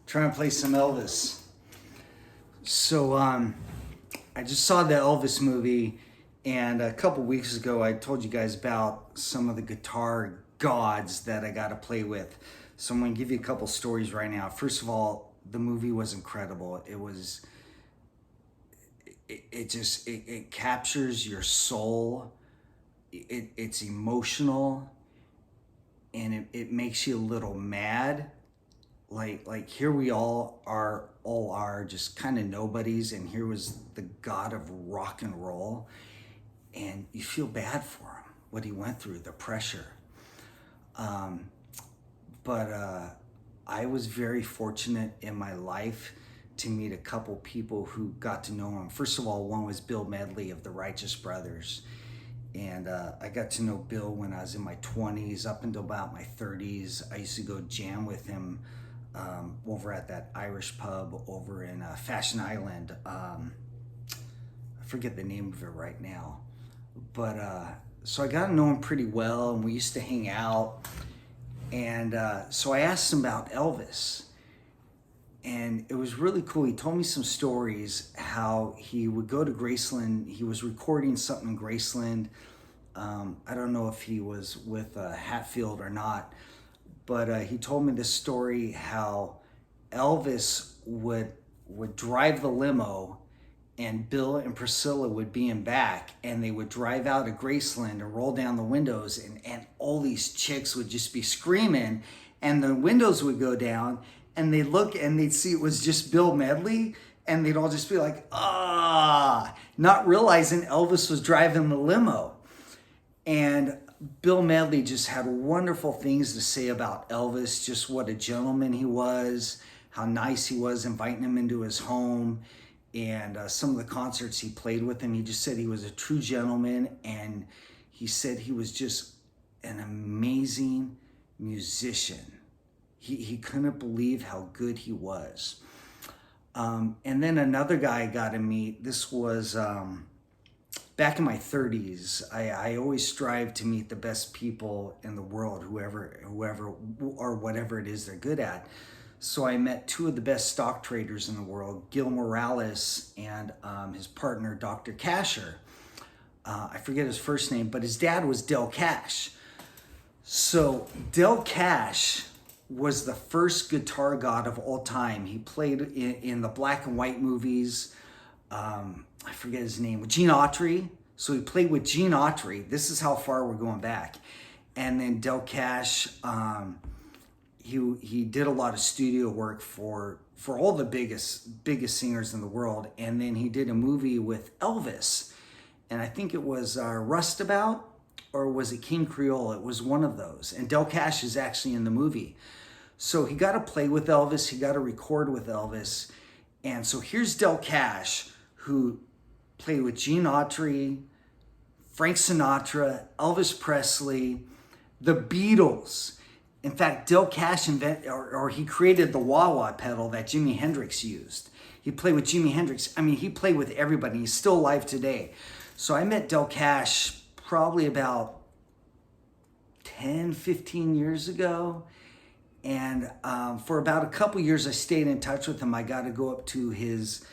trying to play some Elvis. So I just saw the Elvis movie, and a couple weeks ago I told you guys about some of the guitar gods that I got to play with. So I'm going to give you a couple stories right now. First of all, the movie was incredible. It captures your soul. It's emotional, and it makes you a little mad. Like here we all are just kind of nobodies, and here was the god of rock and roll, and you feel bad for him, what he went through, the pressure. But I was very fortunate in my life to meet a couple people who got to know him. First of all, one was Bill Medlry of the Righteous Brothers. And I got to know Bill when I was in my 20s, up until about my 30s. I used to go jam with him over at that Irish pub over in Fashion Island. I forget the name of it right now. But so I got to know him pretty well, and we used to hang out. And so I asked him about Elvis. And it was really cool. He told me some stories how he would go to Graceland. He was recording something in Graceland. I don't know if he was with Hatfield or not, but he told me this story how Elvis would drive the limo, and Bill and Priscilla would be in back, and they would drive out of Graceland and roll down the windows, and all these chicks would just be screaming, and the windows would go down, and they'd look and they'd see it was just Bill Medley, and they'd all just be like, not realizing Elvis was driving the limo. And Bill Medley just had wonderful things to say about Elvis, just what a gentleman he was, how nice he was, inviting him into his home, and some of the concerts he played with him. He just said he was a true gentleman, and he said he was just an amazing musician. He couldn't believe how good he was. And then another guy I got to meet, this was back in my 30s. I always strive to meet the best people in the world, whoever or whatever it is they're good at. So I met two of the best stock traders in the world, Gil Morales and his partner, Dr. Casher. I forget his first name, but his dad was Del Cash. So Del Cash was the first guitar god of all time. He played in the black and white movies. I forget his name, Gene Autry. So he played with Gene Autry. This is how far we're going back. And then Del Cash, he did a lot of studio work for all the biggest singers in the world. And then he did a movie with Elvis. And I think it was Rustabout, or was it King Creole? It was one of those. And Del Cash is actually in the movie. So he got to play with Elvis. He got to record with Elvis. And so here's Del Cash, who played with Gene Autry, Frank Sinatra, Elvis Presley, the Beatles. In fact, Del Cash he created the wah-wah pedal that Jimi Hendrix used. He played with Jimi Hendrix. I mean, he played with everybody. He's still alive today. So I met Del Cash probably about 10, 15 years ago. And for about a couple years, I stayed in touch with him. I got to go up to his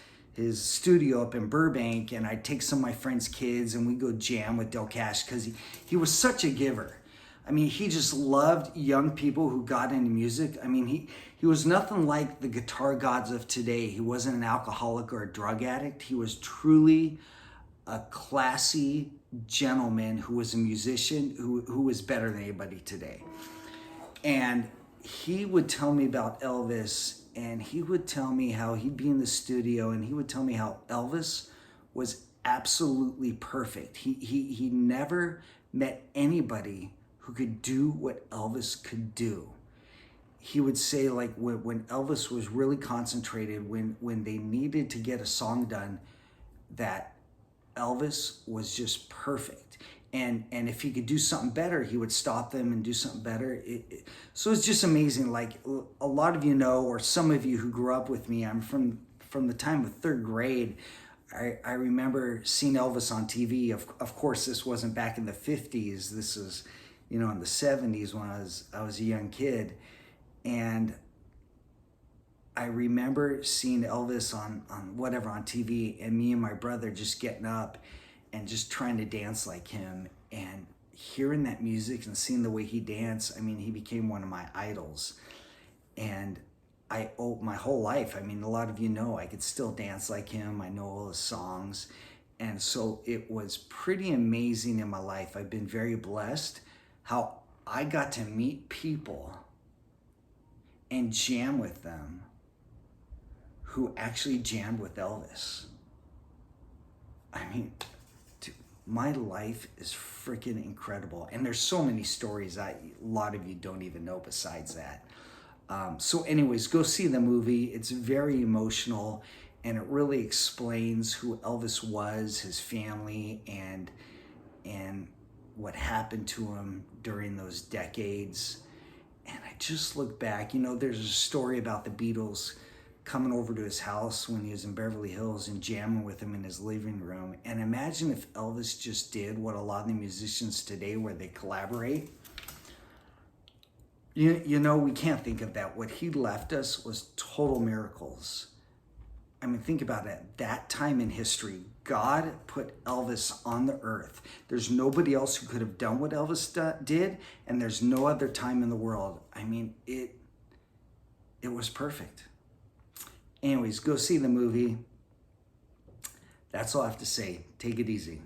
studio up in Burbank, and I'd take some of my friends' kids, and we'd go jam with Del Cash because he was such a giver. I mean, he just loved young people who got into music. I mean, he was nothing like the guitar gods of today. He wasn't an alcoholic or a drug addict. He was truly a classy gentleman who was a musician who was better than anybody today. And he would tell me about Elvis, and he would tell me how he'd be in the studio, and he would tell me how Elvis was absolutely perfect. He never met anybody who could do what Elvis could do. He would say, like, when Elvis was really concentrated, when they needed to get a song done, that Elvis was just perfect. And if he could do something better, he would stop them and do something better. So it's just amazing. Like, a lot of you know, or some of you who grew up with me, I'm from the time of third grade. I remember seeing Elvis on TV. Of course, this wasn't back in the 50s. This was, in the 70s when I was a young kid. And I remember seeing Elvis on whatever, on TV, and me and my brother just getting up and just trying to dance like him, and hearing that music and seeing the way he danced. I mean, he became one of my idols. And I owe my whole life, I mean, a lot of you know, I could still dance like him. I know all his songs. And so it was pretty amazing in my life. I've been very blessed how I got to meet people and jam with them who actually jammed with Elvis. I mean, dude, my life is freaking incredible. And there's so many stories that a lot of you don't even know besides that. So anyways, go see the movie. It's very emotional, and it really explains who Elvis was, his family, and what happened to him during those decades. And I just look back, you know, there's a story about the Beatles coming over to his house when he was in Beverly Hills and jamming with him in his living room. And imagine if Elvis just did what a lot of the musicians today, where they collaborate. You know, we can't think of that. What he left us was total miracles. I mean, think about it. That time in history, God put Elvis on the earth. There's nobody else who could have done what Elvis did, and there's no other time in the world. I mean, it was perfect. Anyways, go see the movie. That's all I have to say. Take it easy.